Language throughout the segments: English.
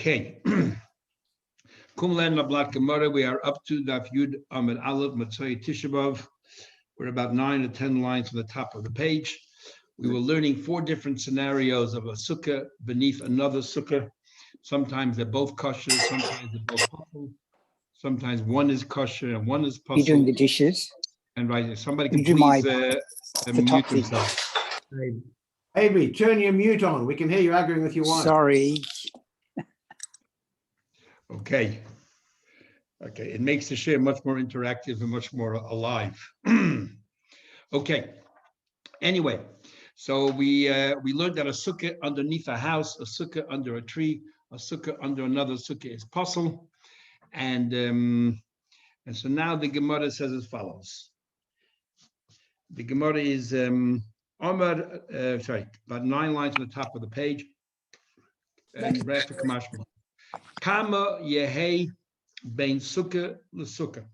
Okay. Kumlan Lablat Gemara. We are up to Daf Yud Amid Aleph Matzoi Tisha B'Av. We're about 9 to 10 lines from the top of the page. We were learning 4 different scenarios of a sukkah beneath another sukkah. Sometimes they're both kosher, sometimes they're both puzzle. Sometimes one is kosher and one is puzzle. You're doing the dishes. And right, somebody can You do please mute themselves. Avery, turn your mute on. We can hear you arguing with your wife. Sorry. Okay. It makes the share much more interactive and much more alive. Okay. Anyway, so we learned that a sukkah underneath a house, a sukkah under a tree, a sukkah under another sukkah is puzzle. And so now the Gemara says as follows. The Gemara is about 9 lines on the top of the page. Kama Yehei Bein Sukkah l'Sukkah.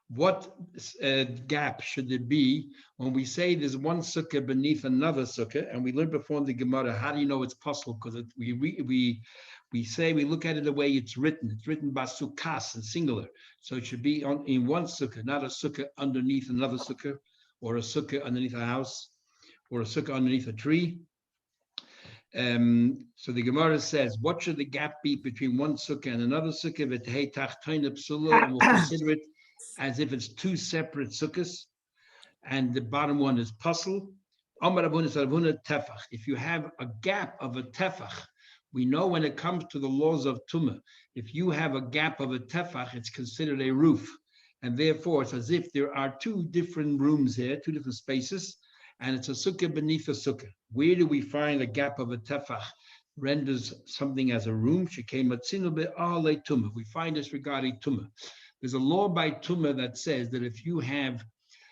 What gap should there be when we say there's one sukkah beneath another sukkah? And we learned before in the Gemara, how do you know it's possible? Because we say we look at it the way it's written. It's written by sukas in singular, so it should be in one sukkah, not a sukkah underneath another sukkah, or a sukkah underneath a house, or a sukkah underneath a tree. So the Gemara says, what should the gap be between one sukkah and another sukkah? And we'll consider it as if it's 2 separate sukkahs, and the bottom one is puzzle. If you have a gap of a tefach, we know when it comes to the laws of tumah, if you have a gap of a tefach, it's considered a roof, and therefore it's as if there are 2 different rooms here, 2 different spaces, and it's a sukkah beneath a sukkah. Where do we find a gap of a tefach renders something as a room? We find this regarding tumah. There's a law by tumah that says that if you have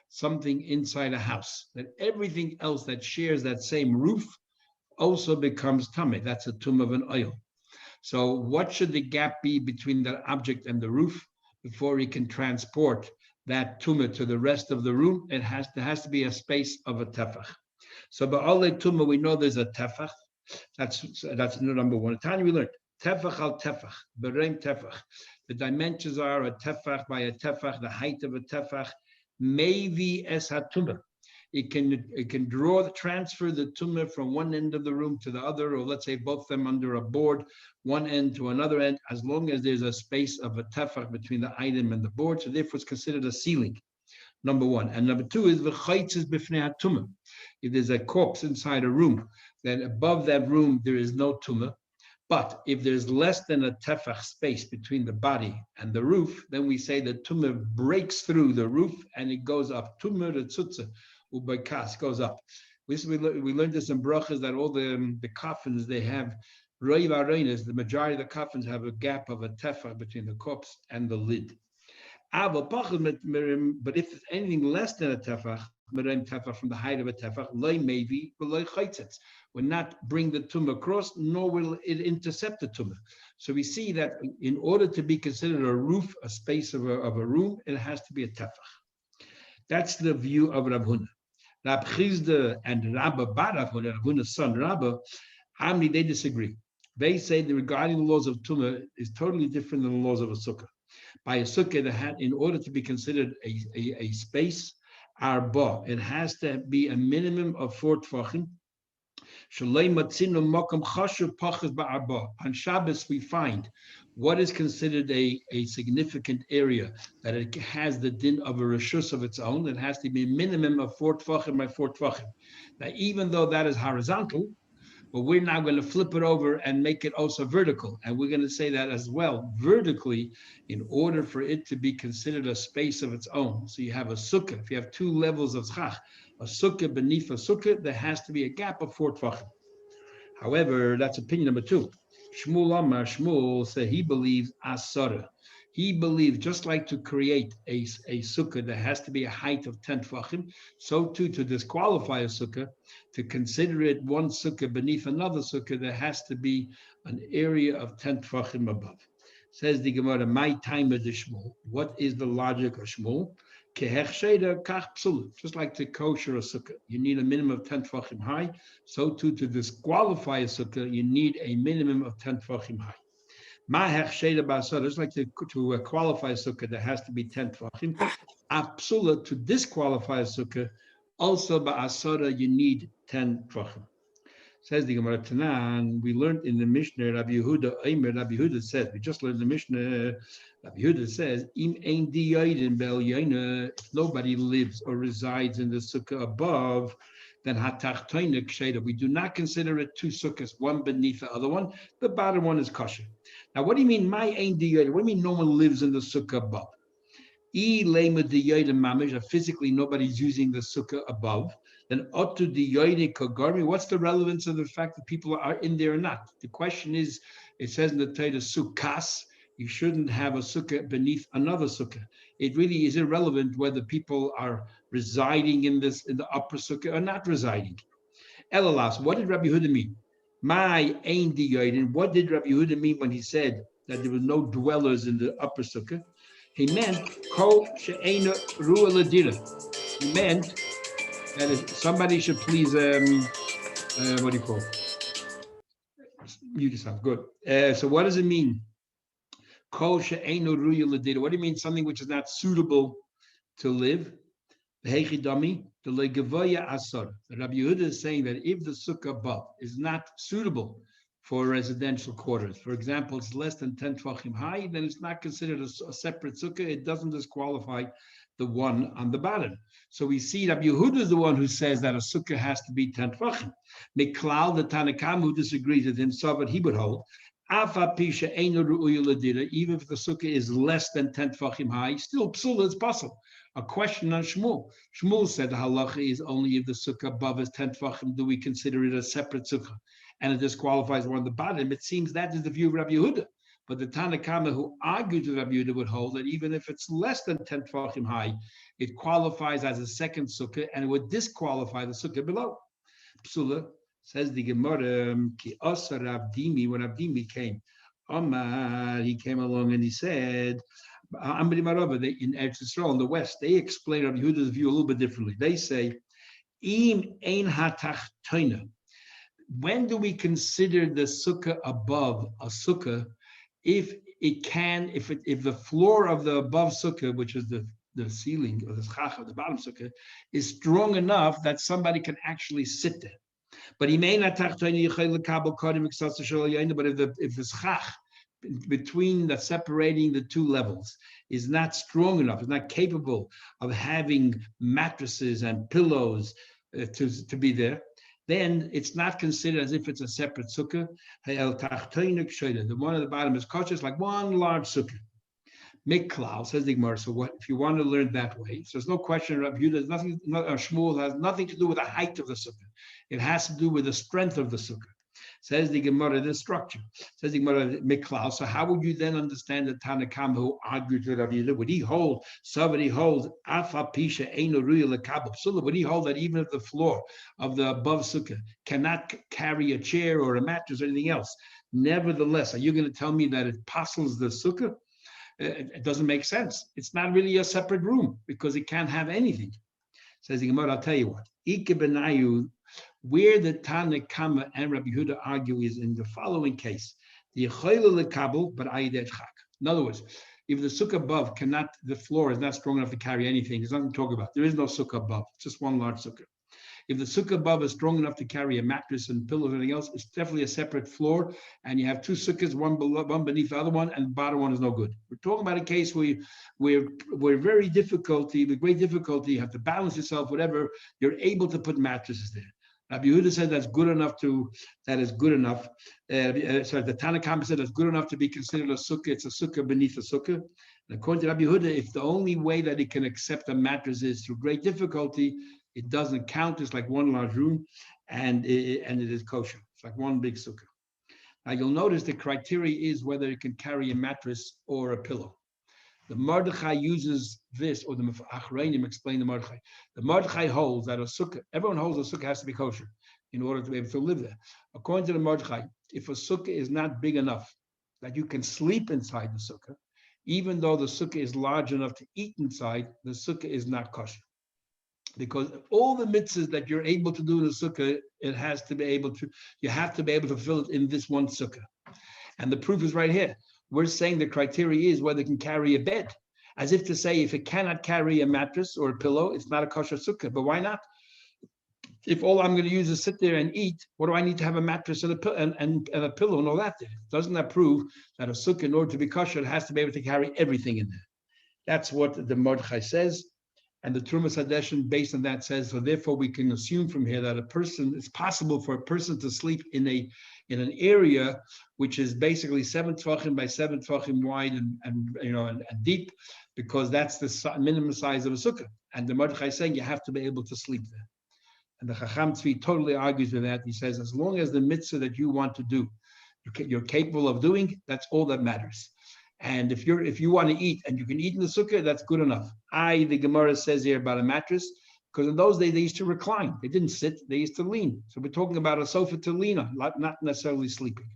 something inside a house, that everything else that shares that same roof also becomes tumah. That's a tumah of an oil. So what should the gap be between that object and the roof before he can transport that tumah to the rest of the room? There has to be a space of a tefach. So by all tumah, we know there's a tefach. That's number 1. Tanya, we learned tefach al tefach, bereim tefach. The dimensions are a tefach by a tefach, the height of a tefach, maybe es hatumah. It can transfer the tumah from one end of the room to the other, or let's say both of them under a board, one end to another end, as long as there's a space of a tefach between the item and the board. So therefore, it's considered a ceiling. Number 1. And number 2 is v'chaitzes b'fnei hatumah. If there's a corpse inside a room, then above that room there is no tumah. But if there's less than a tefach space between the body and the roof, then we say that tumah breaks through the roof and it goes up. Tumah retzutza ubaykas goes up. We learned this in brachas that all the coffins, they have roiv arenas. The majority of the coffins have a gap of a tefach between the corpse and the lid. But if it's anything less than a tefach, from the height of a tefach, will not bring the tumah across, nor will it intercept the tumah. So we see that in order to be considered a roof, a space of a room, it has to be a tefach. That's the view of Rav Huna. Rab Chizda and Rabba bar Rav Huna, Rav Huna's son Rabba, they disagree. They say that regarding the laws of tumah is totally different than the laws of a sukkah. By a sukkah, in order to be considered a space, arba, it has to be a minimum of 4 tefachim. On Shabbos, we find what is considered a significant area, that it has the din of a reshus of its own. It has to be a minimum of 4 tefachim by 4 tefachim. Now, even though that is horizontal, but we're now going to flip it over and make it also vertical. And we're going to say that as well, vertically, in order for it to be considered a space of its own. So you have a sukkah. If you have 2 levels of schach, a sukkah beneath a sukkah, there has to be a gap of 4 tefachim. However, that's opinion number 2. Shmuel Amar, Shmuel said he believes asara. He believes just like to create a sukkah that has to be a height of 10 tefachim, so too to disqualify a sukkah, to consider it one sukkah beneath another sukkah, there has to be an area of 10 tefachim above. Says the Gemara, my time of the Shmuel. What is the logic of Shmuel? Just like to kosher a sukkah, you need a minimum of 10 tefachim high. So too to disqualify a sukkah, you need a minimum of 10 tefachim high. Just like to qualify a sukkah, there has to be 10 tvachim. Absolute to disqualify a sukkah, also ba'asara, you need 10 tvachim. Says the Gemara Tanan, we learned in the Mishnah, Rabbi Yehuda says, we just learned the Mishnah, Rabbi Yehuda says, Im ein diyayin bel yaina, if nobody lives or resides in the sukkah above, then hatachtoina ksheda. We do not consider it two sukkahs, one beneath the other one. The bottom one is kosher. Now, what do you mean, my ein diyayin? What do you mean no one lives in the sukkah above? Physically nobody's using the sukkah above, then otu diyoide kagarmi. What's the relevance of the fact that people are in there or not? The question is, it says in the Torah, sukas, you shouldn't have a sukkah beneath another sukkah. It really is irrelevant whether people are residing in the upper sukkah or not residing. Elalas, what did Rabbi Yehuda mean? My ein diyoide. What did Rabbi Yehuda mean when he said that there were no dwellers in the upper sukkah? He meant kol she'ena ruah ladira. He meant that if somebody should please, what do you call it? Mute yourself. Good. So what does it mean? Kol she'ena ruah ladira. What do you mean? Something which is not suitable to live. Hechidami the legavoya asar. Rabbi Yehuda is saying that if the sukkah above is not suitable for residential quarters, for example, it's less than 10 tvachim high, then it's not considered a separate sukkah. It doesn't disqualify the one on the bottom. So we see Rabbi Yehuda is the one who says that a sukkah has to be 10 tvachim. Miklal, the Tanakam, who disagrees with him, saw what he would hold. Even if the sukkah is less than 10 tvachim high, still psula is possible. A question on Shmuel. Shmuel said the halacha is only if the sukkah above is 10 tvachim do we consider it a separate sukkah, and it disqualifies one on the bottom. It seems that is the view of Rabbi Yehuda. But the Tanakama who argued with Rabbi Yehuda would hold that even if it's less than 10 tvachim high, it qualifies as a second sukkah and it would disqualify the sukkah below. Psula, says the Gemara, Ki Asa Rabdimi, when Rabdimi came, Omar, he came along and he said, in Eretz Yisrael in the West, they explain Rabbi Yehuda's view a little bit differently. They say, Im ein hatachtoina. When do we consider the sukkah above a sukkah? If the floor of the above sukkah, which is the ceiling or the schach of the bottom sukkah, is strong enough that somebody can actually sit there. But he may not. But if the schach between the separating the two levels is not strong enough, is not capable of having mattresses and pillows to be there, then it's not considered as if it's a separate sukkah. The one at the bottom is kosher, like one large sukkah. Miklau, says the Gemara. So what if you want to learn that way? So there's no question. Rabbi Yehuda, Shmuel has nothing to do with the height of the sukkah. It has to do with the strength of the sukkah. Says the Gemara, the structure. Says the Gemara, Miklau. So how would you then understand the Tanakam who argued with Rabbi Yehuda? Would he hold? Somebody holds Afa Pisha Eino Ruya Lekabel Psula. Would he hold that even if the floor of the above sukkah cannot carry a chair or a mattress or anything else? Nevertheless, are you going to tell me that it puzzles the sukkah? It doesn't make sense. It's not really a separate room because it can't have anything. Says the Gemara, I'll tell you what. Where the Tanakama and Rabbi Yehuda argue is in the following case. In other words, if the sukkah above the floor is not strong enough to carry anything, there's nothing to talk about. There is no sukkah above, it's just one large sukkah. If the sukkah above is strong enough to carry a mattress and pillows and anything else, it's definitely a separate floor. And you have two sukkahs, one beneath the other one, and the bottom one is no good. We're talking about a case where with great difficulty, you have to balance yourself, whatever, you're able to put mattresses there. Rabbi Yehuda said that is good enough. The Tanakh said that's good enough to be considered a sukkah. It's a sukkah beneath a sukkah. And according to Rabbi Yehuda, if the only way that it can accept a mattress is through great difficulty, it doesn't count. It's like one large room, and it is kosher. It's like one big sukkah. Now you'll notice the criteria is whether it can carry a mattress or a pillow. The Mordechai uses this, or the Achrayim explain the Mordechai. The Mordechai holds that a sukkah, everyone holds a sukkah has to be kosher in order to be able to live there. According to the Mordechai, if a sukkah is not big enough that you can sleep inside the sukkah, even though the sukkah is large enough to eat inside, the sukkah is not kosher. Because all the mitzvahs that you're able to do in the sukkah, you have to be able to fulfill it in this one sukkah. And the proof is right here. We're saying the criteria is whether it can carry a bed, as if to say if it cannot carry a mattress or a pillow, it's not a kosher sukkah. But why not? If all I'm going to use is sit there and eat, what do I need to have a mattress and a pillow and all that there? Doesn't that prove that a sukkah, in order to be kosher, it has to be able to carry everything in there? That's what the Mordechai says. And the Trumas Hadeshin, based on that, says, so therefore we can assume from here that it's possible for a person to sleep in an area which is basically 7 tvachim by 7 tvachim wide and deep, because that's the minimum size of a sukkah. And the Mordechai is saying you have to be able to sleep there. And the Chacham Tzvi totally argues with that. He says, as long as the mitzvah that you want to do, you're capable of doing, that's all that matters. And if you want to eat and you can eat in the sukkah, that's good enough. The Gemara says here about a mattress, because in those days they used to recline. They didn't sit, they used to lean. So we're talking about a sofa to lean on, not necessarily sleeping.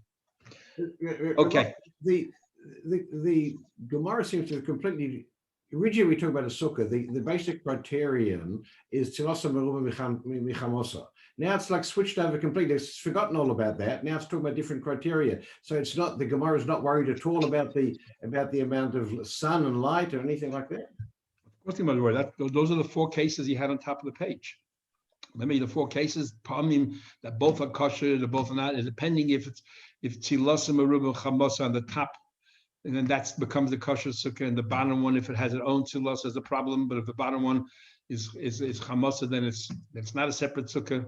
Okay. The Gemara seems to have completely. Originally, we talk about a sukkah. The basic criterion is tilasa meruba michamosa. Now it's like switched over completely. It's forgotten all about that. Now it's talking about different criteria. So it's not, the Gemara is not worried at all about the amount of sun and light or anything like that. Of course, not worried. Those are the 4 cases he had on top of the page. Remember the 4 cases, that both are kosher, they're both are not, depending if tilasa meruba chamosa on the top. And then that becomes the kosher sukkah, and the bottom one, if it has its own tzulos, is a problem. But if the bottom one is chamosa, then it's not a separate sukkah.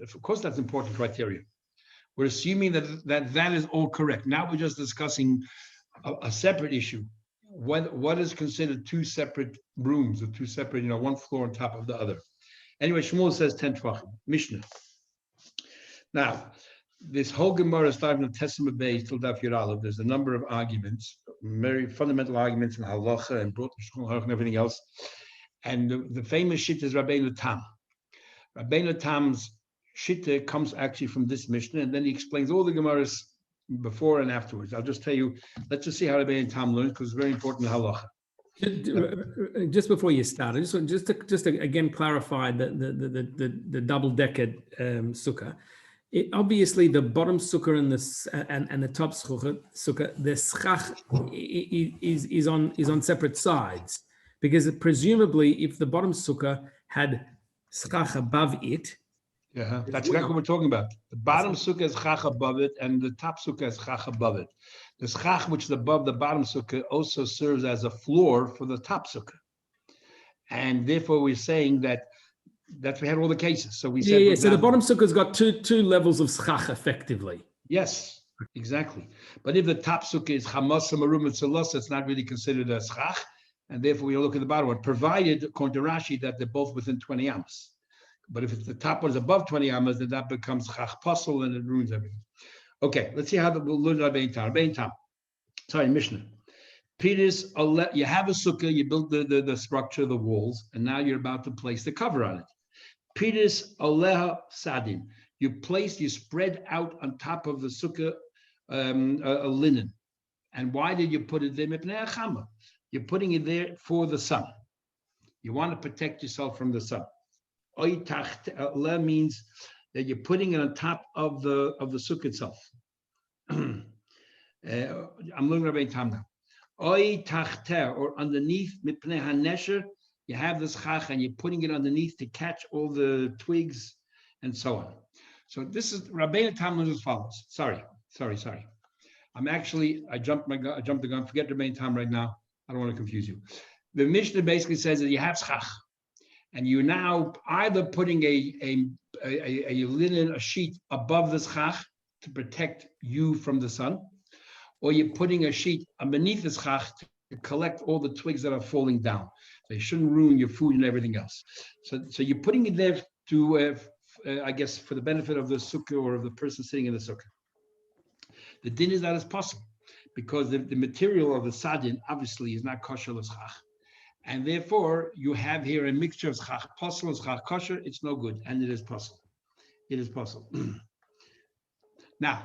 Of course, that's important criteria. We're assuming that is all correct. Now we're just discussing a separate issue. What is considered 2 separate rooms, or 2 separate, one floor on top of the other? Anyway, Shmuel says 10 tvachim. Mishnah. Now, this whole Gemara starting from Testament Beis till Daf Yud Aleph, there's a number of arguments, very fundamental arguments in halacha and and everything else. And the famous shita is Rabbeinu Tam. Rabbeinu Tam's shita comes actually from this Mishnah, and then he explains all the Gemaras before and afterwards. I'll just tell you, let's just see how Rabbeinu Tam learns, because it's very important in halacha. Just before you start, just to again clarify the double-decker sukkah. Obviously, the bottom sukkah and the top sukkah, the schach is on separate sides, because presumably, if the bottom sukkah had schach above it, that's exactly what we're talking about. The bottom sukkah is schach above it, and the top sukkah is schach above it. The schach, which is above the bottom sukkah, also serves as a floor for the top sukkah, and therefore we're saying that. We had all the cases. So we said. Yeah. So the bottom sukkah's got two levels of schach effectively. Yes, exactly. But if the top sukkah is chamasa marum and tzelos, it's not really considered a schach, and therefore we look at the bottom one, provided, according to Rashi, that they're both within 20 amas. But if it's the top one is above 20 amas, then that becomes chach puzzle and it ruins everything. Okay, let's see how we'll learn Rabbeinu Tam. Rabbeinu Tam. Sorry, Mishnah. Peter's, you have a sukkah, you build the structure, the walls, and now you're about to place the cover on it. Peter's aleha sadin. You spread out on top of the sukkah a linen. And why did you put it there? You're putting it there for the sun. You want to protect yourself from the sun. Means that you're putting it on top of the sukkah itself. I'm learning Rabbeinu Tam now. Or underneath mipnei hanesher. You have this chach and you're putting it underneath to catch all the twigs and so on. So this is Rabbeinu Tam as follows. Sorry. I jumped the gun. Forget Rabbeinu Tam right now. I don't want to confuse you. The Mishnah basically says that you have schach, and you're now either putting a linen, a sheet above the schach to protect you from the sun, or you're putting a sheet beneath the schach to collect all the twigs that are falling down. They shouldn't ruin your food and everything else. So you're putting it there to, I guess, for the benefit of the sukkah or of the person sitting in the sukkah. The din is that it's possible, because the material of the sadin obviously is not kosher l'schach, and therefore you have here a mixture of schach posel and schach kosher. It's no good, and it is posel. It is posel. Now,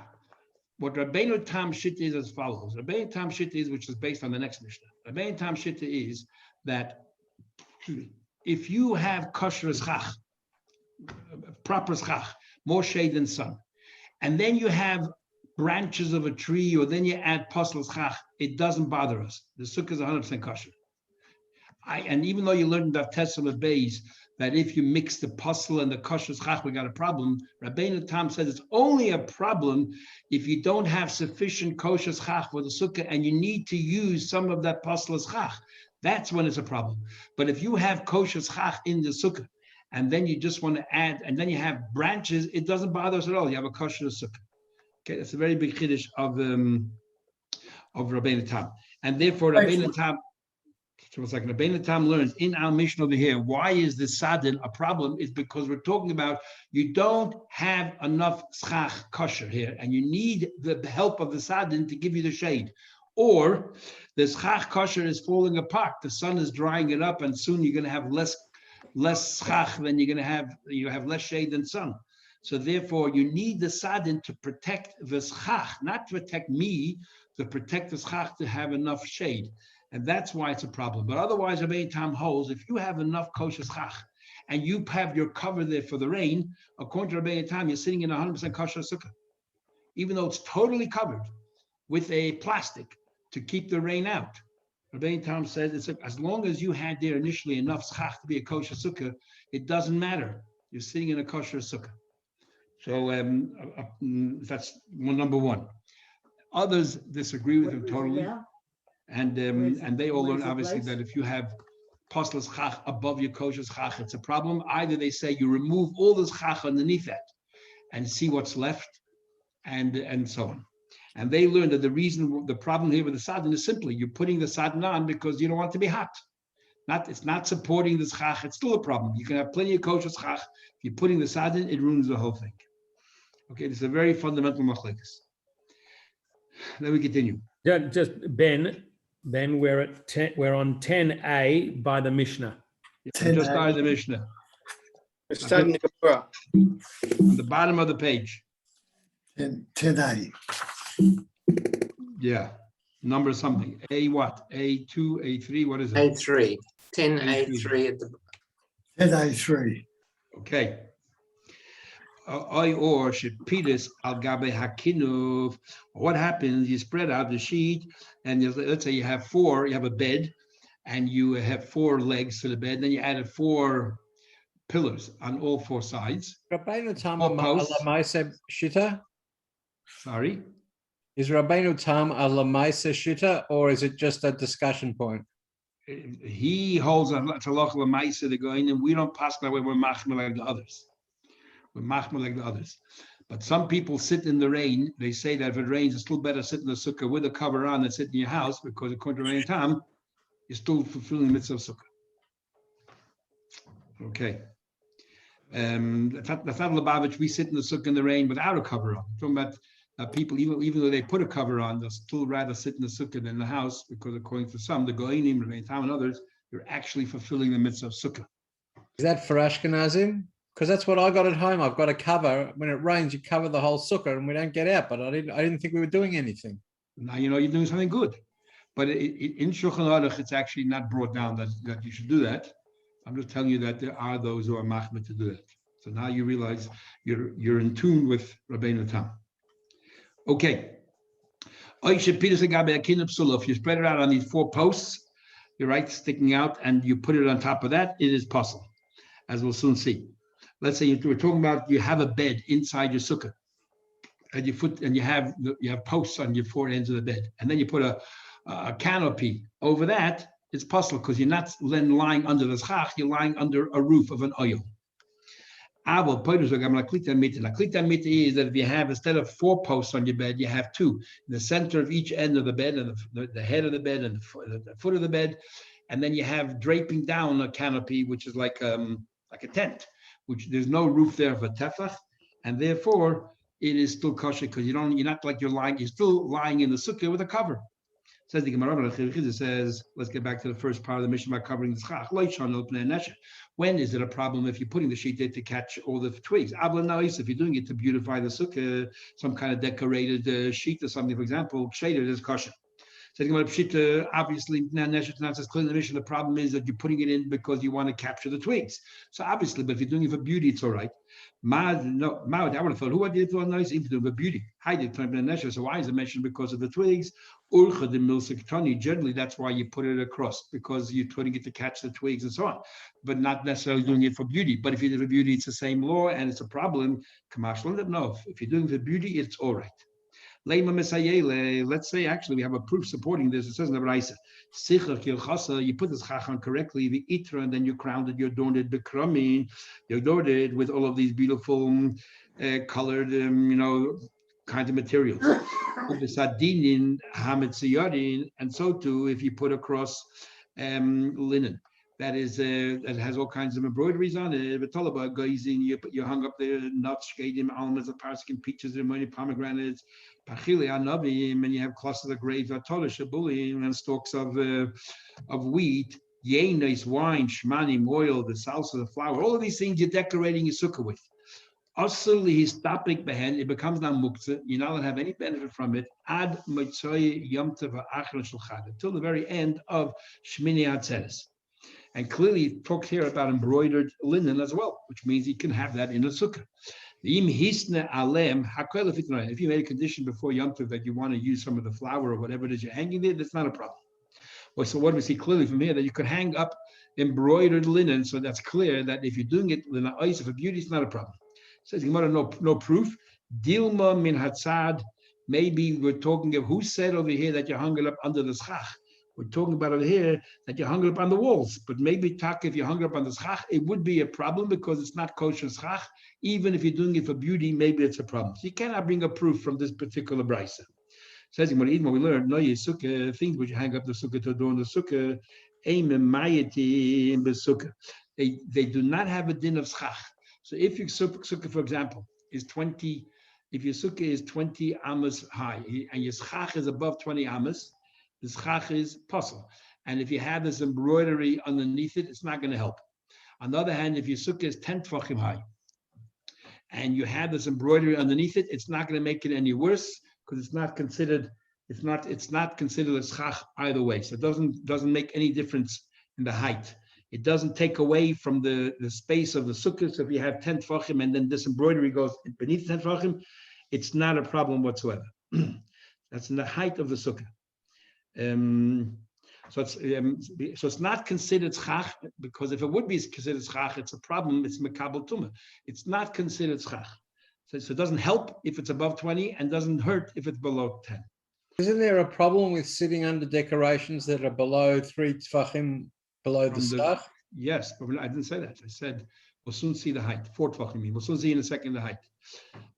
what Rabbeinu Tam Shitta is as follows. Rabbeinu Tam Shitta is, which is based on the next Mishnah. Rabbeinu Tam Shitta is that if you have kosher schach, proper schach, more shade than sun, and then you have branches of a tree, or then you add pasal schach, it doesn't bother us. The sukkah is 100% kosher. And even though you learned that Testament base that if you mix the pasal and the kosher schach, we got a problem. Rabbeinu Tam says it's only a problem if you don't have sufficient kosher schach for the sukkah and you need to use some of that pasal schach. That's when it's a problem. But if you have kosher schach in the sukkah and then you just want to add, and then you have branches, it doesn't bother us at all. You have a kosher sukkah. Okay, that's a very big chiddush of Rabbeinu Tam, and therefore Rabbeinu Tam. So it's like Rabbeinu Tam learns in our mission over here. Why is the sadin a problem? It's because we're talking about you don't have enough schach kosher here, and you need the help of the sadin to give you the shade, or the schach kosher is falling apart. The sun is drying it up, and soon you're going to have less schach than you're going to have. You have less shade than sun. So therefore, you need the sadin to protect the schach, not to protect me, to protect the schach to have enough shade. And that's why it's a problem. But otherwise, Rabbeinu Tam holds, if you have enough kosher schach and you have your cover there for the rain, according to Rabbeinu Tam, you're sitting in 100% kosher sukkah, even though it's totally covered with a plastic to keep the rain out. Rabbeinu Tam says, as long as you had there initially enough schach to be a kosher sukkah, it doesn't matter. You're sitting in a kosher sukkah. So that's number one. Others disagree with him totally. And they all learn obviously that if you have pasal schach above your kosher schach, it's a problem. Either they say you remove all the schach underneath that and see what's left, and so on. And they learn that the problem here with the sadin is simply you're putting the sadin on because you don't want it to be hot. It's not supporting the schach. It's still a problem. You can have plenty of kosher schach. If you're putting the sadin, it ruins the whole thing. Okay, this is a very fundamental machlekes. Then we continue. Just Ben, we're on 10a by the Mishnah. Just started the Mishnah. It's starting the Gemara. On the bottom of the page. 10a. Yeah, number something. A what? A2, A3, what is it? A3. 10A3 at the 10a3. Okay. Or shepitis al gabe hakinuv. What happens? You spread out the sheet, and let's say you have a bed, and you have 4 legs to the bed. Then you added 4 pillars on all 4 sides. Rabbeinu Tam Or posts. Alamaisa Shita? Sorry. Is Rabbeinu Tam Alamaisa Shita, or is it just a discussion point? He holds a talach lemaisa to go in, and we don't pass that way. We're machmir like the others. We're machmir like the others. But some people sit in the rain. They say that if it rains, it's still better sit in the sukkah with a cover on than sit in your house, because according to Rabbeinu Tam, you're still fulfilling the mitzvah of sukkah. Okay. That's not Lubavitch. We sit in the sukkah in the rain without a cover on. I'm talking about people, even though they put a cover on, they'll still rather sit in the sukkah than in the house, because according to some, the Goinim, Rabbeinu Tam, and others, you're actually fulfilling the mitzvah of sukkah. Is that for Ashkenazim? Because that's what I got at home. I've got a cover. When it rains, you cover the whole sukkah, and we don't get out. But I didn't think we were doing anything. Now you know you're doing something good. But in Shulchan Aruch, it's actually not brought down that you should do that. I'm just telling you that there are those who are machmir to do that. So now you realize you're in tune with Rabbeinu Tam. Okay. If you spread it out on these 4 posts, you're right, sticking out, and you put it on top of that, it is possible, as we'll soon see. Let's say we're talking about you have a bed inside your sukkah, and you have posts on your 4 ends of the bed, and then you put a canopy over that. It's possible because you're not then lying under the schach, you're lying under a roof of an oil. Is that if you have, instead of 4 posts on your bed, you have 2 in the center of each end of the bed, and the head of the bed and the foot of the bed, and then you have draping down a canopy, which is like a tent, which there's no roof there of a tefach, and therefore it is still kosher because you're not like you're still lying in the sukkah with a cover. Says the Gemara, says, let's get back to the first part of the mission about covering the schach. When is it a problem if you're putting the sheet there to catch all the twigs? If you're doing it to beautify the sukkah, some kind of decorated sheet or something, for example, shaded is kosher. Obviously, says clearly in the mission. The problem is that you're putting it in because you want to capture the twigs. So obviously, but if you're doing it for beauty, it's all right. I would have thought, who did it for nice? If you're doing for beauty, so why is it mentioned because of the twigs? Generally, that's why you put it across, because you're putting it to catch the twigs and so on, but not necessarily doing it for beauty. But if you do it for beauty, it's the same law and it's a problem. No, if you're doing it for beauty, it's all right. Let's say actually we have a proof supporting this. It says in the Braisa, you put the schach on correctly, the itra, and then you crowned it, you adorned it, bekrami, you adorned it with all of these beautiful colored, kinds of materials. And so too, if you put across linen, that has all kinds of embroideries on it. You hung up the nuts, shkedim, almonds, parskin, peaches, pomegranates, pachili, anavim, and you have clusters of grapes, shabulim, and stalks of wheat, yenis, wine, shmanim, oil, the salsa, the flour. All of these things you're decorating your sukkah with. It becomes now muktzah. You're not going to have any benefit from it ad until the very end of Shmini Atzeres. And clearly, it talks here about embroidered linen as well, which means you can have that in a sukkah. If you made a condition before Yom Tov that you want to use some of the flour or whatever it is you're hanging there, that's not a problem. Well, so what do we see clearly from here? That you could hang up embroidered linen, so that's clear that if you're doing it in the eyes for beauty, it's not a problem. Says Gemara, no proof. Dilma min hatzad. Maybe we're talking of who said over here that you hung it up under the schach. We're talking about over here that you hung it up on the walls. But maybe if you hung it up on the schach, it would be a problem because it's not kosher schach. Even if you're doing it for beauty, maybe it's a problem. So you cannot bring a proof from this particular brisa. Says Gemara, we learned no sukkah, things which you hang up the sukkah to adorn the sukkah. They do not have a din of schach. So if your sukkah, for example, is 20, if your sukkah is 20 amas high and your schach is above 20 amas, the schach is puzzle. And if you have this embroidery underneath it, it's not going to help. On the other hand, if your sukkah is 10 tefachim high and you have this embroidery underneath it, it's not going to make it any worse because it's not considered a schach either way. So it doesn't make any difference in the height. It doesn't take away from the space of the sukkah. So if you have 10 tefachim and then this embroidery goes beneath 10 tefachim, it's not a problem whatsoever. That's in the height of the sukkah. So it's not considered schach, because if it would be considered schach, it's a problem. It's mekabel tumah. It's not considered schach. So it doesn't help if it's above 20 and doesn't hurt if it's below 10. Isn't there a problem with sitting under decorations that are below 3 tefachim below the schach? Yes, but I didn't say that. I said we'll soon see the height. 4 tefachim. We'll soon see in a second the height.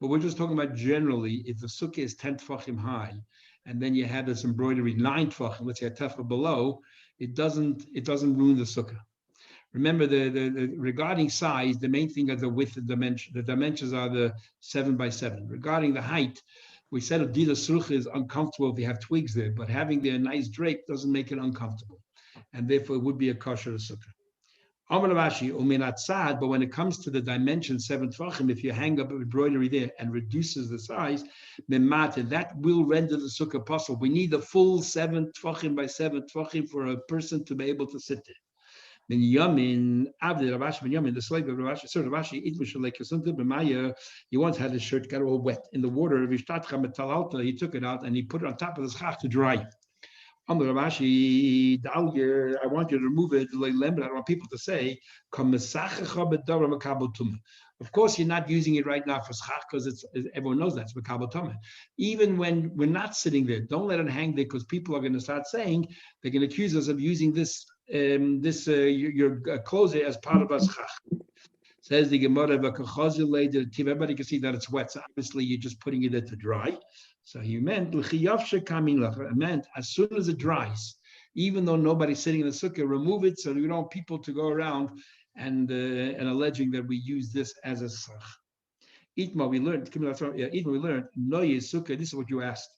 But we're just talking about generally if the sukkah is 10 tefachim high, and then you have this embroidery 9 tefachim, let's say a tefach below, it doesn't ruin the sukkah. Remember the regarding size, the main thing is the width and dimension. The dimensions are the 7 by 7. Regarding the height, we said a dila sukkah is uncomfortable if you have twigs there, but having the nice drape doesn't make it uncomfortable, and therefore it would be a kosher sukkah. But when it comes to the dimension 7 tefachim, if you hang up embroidery there and reduces the size, that will render the sukkah possible. We need a full 7 tefachim by 7 tefachim for a person to be able to sit there. Ben Yamin, the slave of Rashi, he once had his shirt got all wet in the water. He took it out and he put it on top of the schach to dry. I want you to remove it. I don't want people to say, of course, you're not using it right now for schach because everyone knows that's mekabel tumah. Even when we're not sitting there, don't let it hang there because people are going to start saying, they're going to accuse us of using this your clothes as part of a schach. Says the Gemara, everybody can see that it's wet. So obviously, you're just putting it there to dry. So he meant, as soon as it dries, even though nobody's sitting in the sukkah, remove it so you don't want people to go around and alleging that we use this as a schach. Itma, we learned, Noye Sukkah, this is what you asked.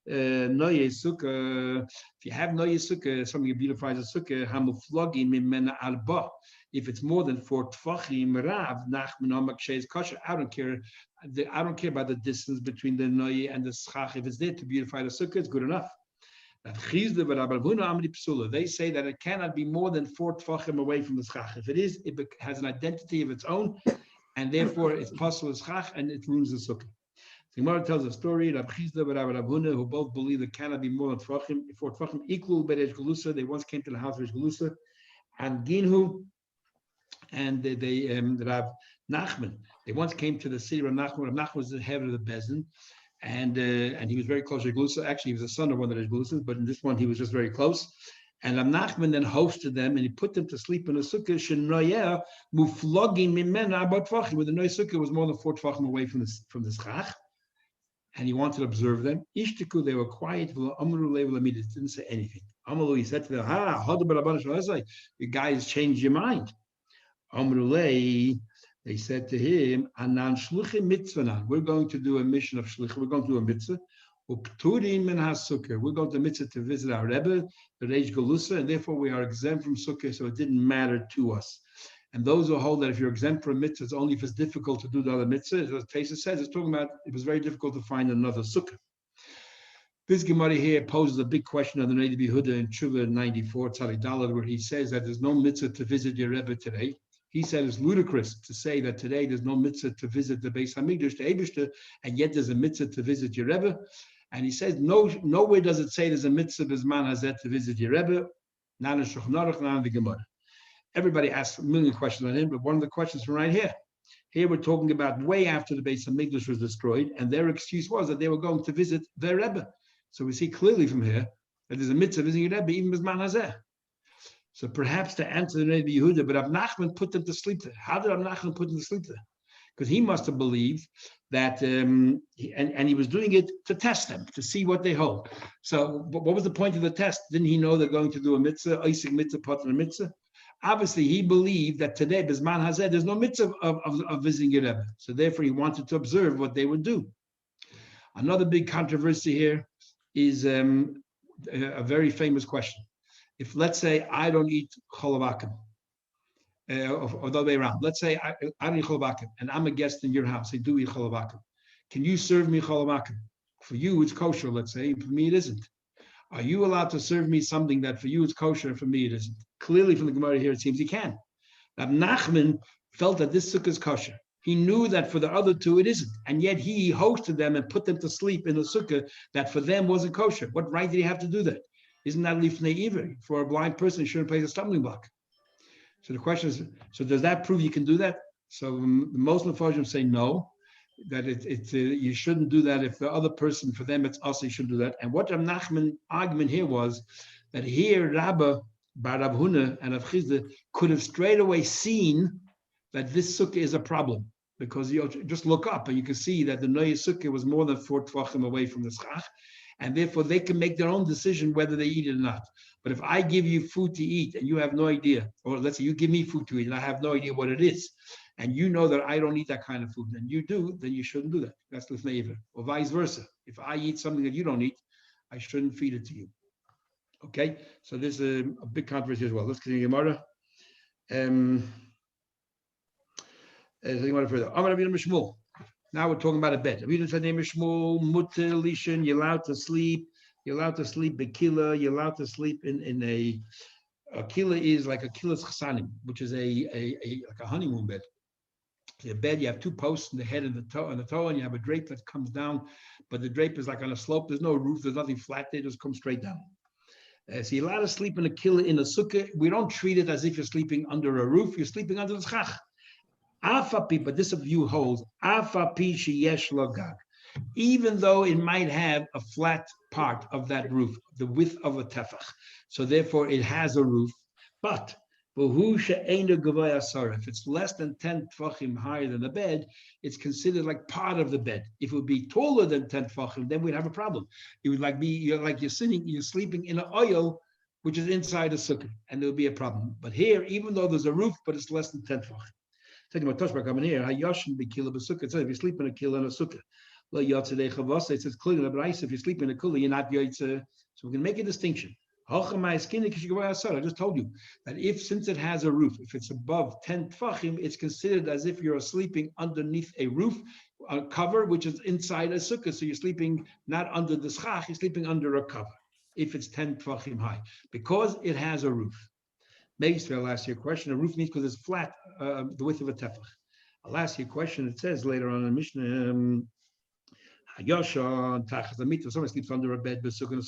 Noye Sukkah, if you have Noye Sukkah, something that beautifies a sukkah, Hamuflogi Mimena Alba. If it's more than 4 tefachim, Rav, Nachman, Omak, is kosher. I don't care about the distance between the Noye and the schach. If it's there to beautify the sukkah, it's good enough. They say that it cannot be more than 4 tefachim away from the schach. If it is, it has an identity of its own, and therefore it's possible schach and it ruins the sukkah. The Gemara tells a story. Rab Chizda and Rab Huna, who both believe it cannot be more than 4 tefachim, equal bereish galusa. They once came to the house of galusa, and Ginhu, and Rav Nachman. They once came to the city of Nachman. Rav Nachman was the head of the Bezin, and he was very close to Galusa. Actually, he was the son of one of the Galusas, but in this one he was just very close. And Rav Nachman then hosted them, and he put them to sleep in a sukkah. Shenoyeh muflogin mimena abot tefachim, where the noy sukkah was more than 4 tefachim away from the schach, and he wanted to observe them. Ishtiku, they were quiet. Amru le'v'lamid, didn't say anything. Amru, he said to them, you guys changed your mind. Amrulei, they said to him, Anan shluchim mitzvah. We're going to do a mission of shluchim. We're going to do a mitzvah. Upturim min ha-sukkah. We're going to mitzvah to visit our Rebbe, the Reish Galusa, and therefore we are exempt from sukkah, so it didn't matter to us. And those who hold that if you're exempt from mitzvah, it's only if it's difficult to do the other mitzvah. As Taisa says, it's talking about it was very difficult to find another sukkah. This Gemara here poses a big question on the Neidah B'Yehuda in Tshuva 94 Tzadi Daled, where he says that there's no mitzvah to visit your Rebbe today. He said it's ludicrous to say that today there's no mitzvah to visit the Beis Hamikdash, the Eibishter, and yet there's a mitzvah to visit your Rebbe. And he says nowhere does it say there's a mitzvah b'zman hazeh to visit your Rebbe. Not in Shulchan Aruch, not in the Gemara. Everybody asks a million questions on him, but one of the questions from right here. Here we're talking about way after the Beis Hamikdash was destroyed, and their excuse was that they were going to visit their Rebbe. So we see clearly from here that there's a mitzvah visiting your Rebbe, even b'zman hazeh. So perhaps to answer the Neidah B'Yehuda, but Rav Nachman put them to sleep there. How did Rav Nachman put them to sleep there? Because he must have believed that, and he was doing it to test them, to see what they hold. So what was the point of the test? Didn't he know they're going to do a mitzvah, Isaac mitzvah, Patan a mitzvah? Obviously, he believed that today, Bizman Hazeh, there's no mitzvah of visiting your Rebbe. So therefore, he wanted to observe what they would do. Another big controversy here is a very famous question. If, let's say, I don't eat cholavakim, or the other way around, let's say I don't eat cholavakim, and I'm a guest in your house, I do eat cholavakim. Can you serve me cholavakim? For you, it's kosher, let's say, for me, it isn't. Are you allowed to serve me something that for you it's kosher and for me it isn't? Clearly from the Gemara here, it seems he can. Now, Nachman felt that this sukkah is kosher. He knew that for the other two it isn't, and yet he hosted them and put them to sleep in a sukkah that for them wasn't kosher. What right did he have to do that? Isn't that lifnei iver? For a blind person, he shouldn't place a stumbling block. So the question is, so does that prove you can do that? So most Mefarshim say no, that you shouldn't do that. If the other person, for them it's us, you shouldn't do that. And what Rav Nachman's argument here was that here Rabba, Bar Rav Huna, and Rav Chizda could have straight away seen that this sukkah is a problem, because you just look up and you can see that the Noye sukkah was more than 4 tvachim away from the schach, and therefore they can make their own decision whether they eat it or not. But if I give you food to eat and you have no idea, or let's say you give me food to eat and I have no idea what it is, and you know that I don't eat that kind of food, and you do, then you shouldn't do that. That's lifnei iver. Or vice versa. If I eat something that you don't eat, I shouldn't feed it to you. Okay? So this is a big controversy as well. Let's continue Gemara. Now we're talking about a bed. You're allowed to sleep. You're allowed to sleep bekila. You're allowed to sleep in a kila is like a kilas chsanim, which is like a honeymoon bed. Your bed, you have 2 posts in the head and the toe, and you have a drape that comes down, but the drape is like on a slope. There's no roof. There's nothing flat there. It just comes straight down. So you're allowed to sleep in a kila in a sukkah. We don't treat it as if you're sleeping under a roof. You're sleeping under the schach. Afapi, but this view holds, afapi sheyesh lagag. Even though it might have a flat part of that roof, the width of a tefach. So therefore it has a roof, but if it's less than 10 tefachim higher than the bed, it's considered like part of the bed. If it would be taller than 10 tefachim, then we'd have a problem. It would you're sleeping in an oil which is inside a sukkah, and there would be a problem. But here, even though there's a roof, but it's less than 10 tefachim. Talking about Toshba coming here, Hayoshin be kila b'sukkah. It says if you sleep in a kila in a sukkah, it says clearly in the Braisa, if you sleep in a kula, you're not yotzeh. So we're going to make a distinction. I just told you that since it has a roof, if it's above 10 tfachim, it's considered as if you're sleeping underneath a roof, a cover, which is inside a sukkah. So you're sleeping not under the schach, you're sleeping under a cover. if it's 10 tvachim high, because it has a roof. Megisrael, I'll ask you a question. A roof means because it's flat, the width of a tefach. I'll ask you a question. It says later on in the Mishnah, someone sleeps under a bed, if you're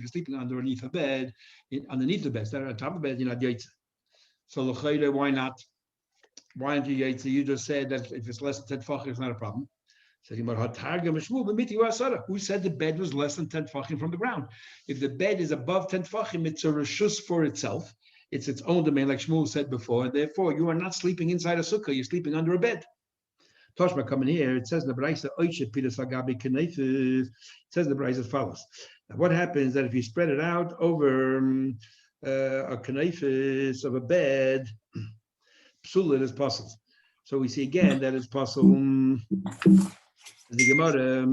sleeping underneath a bed, underneath the bed, instead of on top of the bed, you're not yaitza. So why not? Why aren't you yaitza? You just said that if it's less than 10 tefachim, it's not a problem. Who said the bed was less than 10 tefachim from the ground? If the bed is above 10 tefachim, it's a reshus for itself. It's its own domain, like Shmuel said before, and therefore you are not sleeping inside a sukkah, you're sleeping under a bed. Toshma coming here, it says in the Braisa, it says in the Braisa as follows. Now, what happens that if you spread it out over a kanefis of a bed, psul is possible. So we see again that it's possible. The Gemara,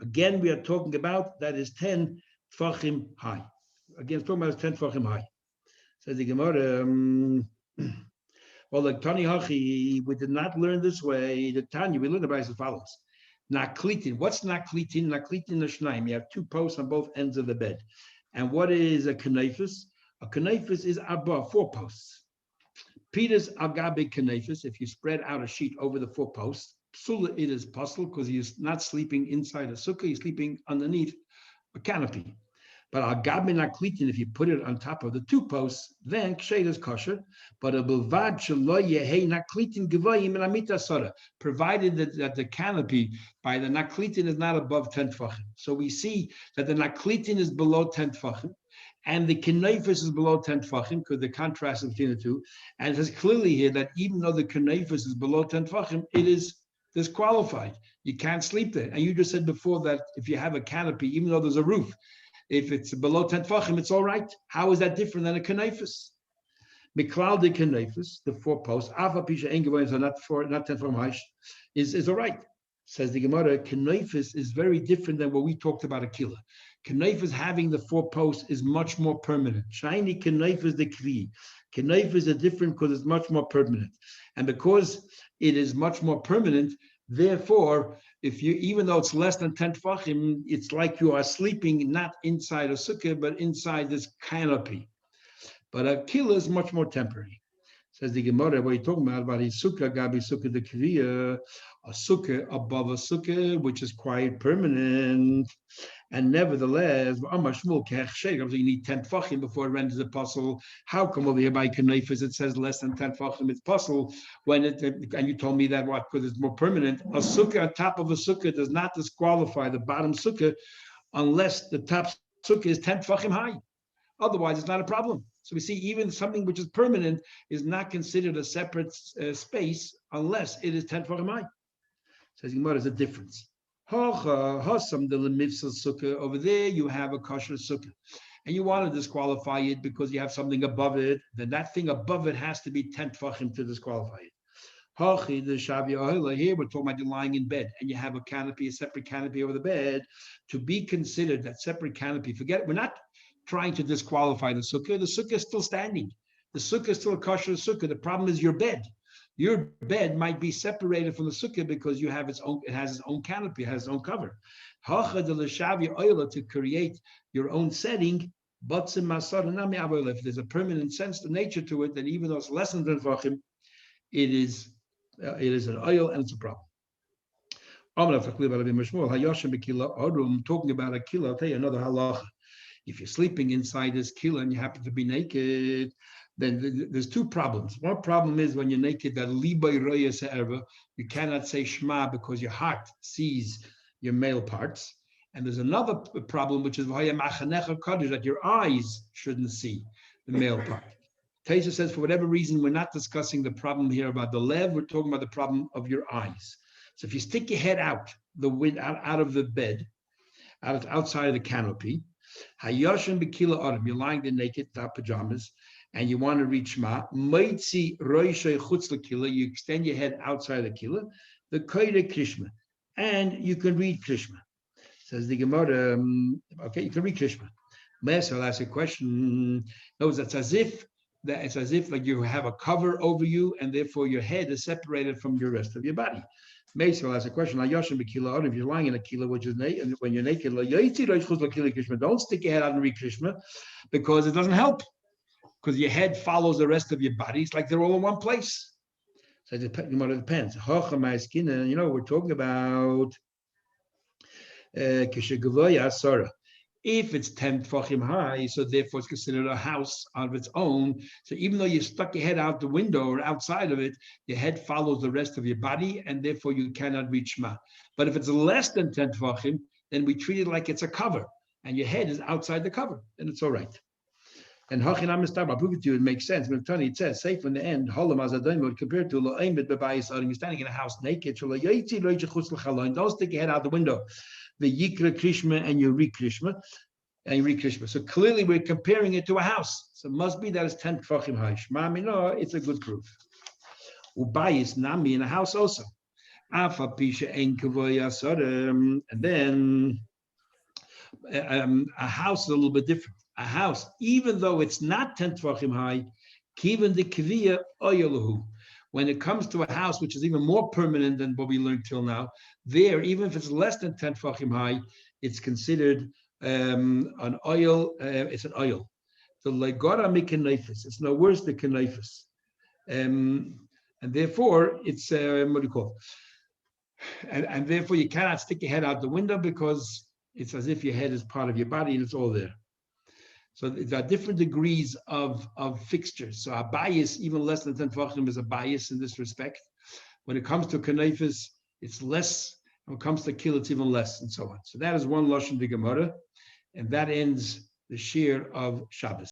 again, we are talking about that is 10 tfachim high. Again, talking about 10 tfachim high. Says the Gemara, well, like Tani Hachi, we did not learn this way. The Tanya, we learned about it as follows. Naklitin. What's naklitin? Naklitin l'shnaim. You have two posts on both ends of the bed. And what is a kanefis? A kanefis is above 4 posts. Peter's agabe kanefis. If you spread out a sheet over the 4 posts, psula it is possible because you're not sleeping inside a sukkah. You're sleeping underneath a canopy. But agabe naklitin, if you put it on top of the 2 posts, then kshed is kosher. But a bilvad shelo yehei naklitin gevayim and amita sora, provided that the canopy by the naklitin is not above 10 tefachim. So we see that the naklitin is below 10 tefachim, and the kenefis is below 10 tefachim because the contrast between the two. And it says clearly here that even though the kenefis is below 10 tefachim, it is disqualified. You can't sleep there. And you just said before that if you have a canopy, even though there's a roof, if it's below 10 tefachim, it's all right. How is that different than a kanefis? Miklal de kanefis, the 4 posts, afa pisha engevoyim, so not 10 tefachim high, is all right. Says the Gemara, kanefis is very different than what we talked about akila. Kanefis having the 4 posts is much more permanent. Shiny kanefis the kli. Kanefis are different because it's much more permanent, and because it is much more permanent, therefore, if you, even though it's less than 10 tefachim, it's like you are sleeping not inside a sukkah, but inside this canopy. But a kila is much more temporary. Says the Gemara, what are you talking about his sukkah, gabi sukkah the kriya, a sukkah above a sukkah, which is quite permanent. And nevertheless, you need 10 tefachim before it renders a puzzle. How come over here by kanefis it says less than 10 tefachim it's puzzle when it, and you told me that what, because it's more permanent. A sukkah on top of a sukkah does not disqualify the bottom sukkah unless the top sukkah is 10 tefachim high. Otherwise, it's not a problem. So we see even something which is permanent is not considered a separate space unless it is 10 tefachim high. Says Gemara, is a difference. Over there, you have a kosher sukkah, and you want to disqualify it because you have something above it. Then that thing above it has to be 10 tefachim to disqualify it. Here we're talking about you lying in bed, and you have a canopy, a separate canopy over the bed. To be considered that separate canopy, forget it. We're not trying to disqualify the sukkah. The sukkah is still standing. The sukkah is still a kosher sukkah. The problem is your bed. Your bed might be separated from the sukkah because you have its own. It has its own canopy, it has its own cover. To create your own setting, but if there's a permanent sense to nature to it, then even though it's less than 10 tefachim, it is an oil and it's a problem. I'm talking about a kila. I'll tell you another halacha. If you're sleeping inside this kila and you happen to be naked, then there's 2 problems. One problem is when you're naked, that you cannot say Shema because your heart sees your male parts. And there's another problem, which is that your eyes shouldn't see the male part. Taisha says, for whatever reason, we're not discussing the problem here about the lev, we're talking about the problem of your eyes. So if you stick your head out of the bed, outside of the canopy, you're lying there naked, without pajamas, and you want to read Shema, you extend your head outside the kila, the koire krishma, and you can read krishma. Says the Gemara, okay, you can read krishma. I'll ask a question. No, it's as if like you have a cover over you, and therefore your head is separated from your rest of your body. Mason has a question. If you're lying in a kila, which is naked, when you're naked, don't stick your head out and read Krishma, because it doesn't help. Because your head follows the rest of your body. It's like they're all in one place. So it depends. You know, we're talking about if it's 10 tfachim high, so therefore it's considered a house of its own. So even though you stuck your head out the window or outside of it, your head follows the rest of your body, and therefore you cannot reach Shema. But if it's less than 10 tfachim, then we treat it like it's a cover, and your head is outside the cover, then it's all right. And I'll prove it to you, it makes sense. When it says, safe in the end, compared to you're standing in a house naked, don't stick your head out the window. The Yikra Krishma and you read Krishma, So clearly we're comparing it to a house. So it must be that it's 10 tfachim high. Shema, no, it's a good proof. Ubayis nami in a house also. Afa pisha ein kavoya sodem. And then a house is a little bit different. A house, even though it's not 10 tfachim high, kiven the kviya oyelahu. When it comes to a house, which is even more permanent than what we learned till now, there, even if it's less than 10 tfachim high, it's considered an oil. It's an oil. The legora mikenefis. It's no worse than kenefis, and therefore it's what do you call it? And therefore you cannot stick your head out the window, because it's as if your head is part of your body and it's all there. So there are different degrees of fixtures. So a bias, even less than 10 tfachim, is a bias in this respect. When it comes to kanefis, it's less. When it comes to kill, it's even less, and so on. So that is one lashon de Gemara, and that ends the shir of Shabbos.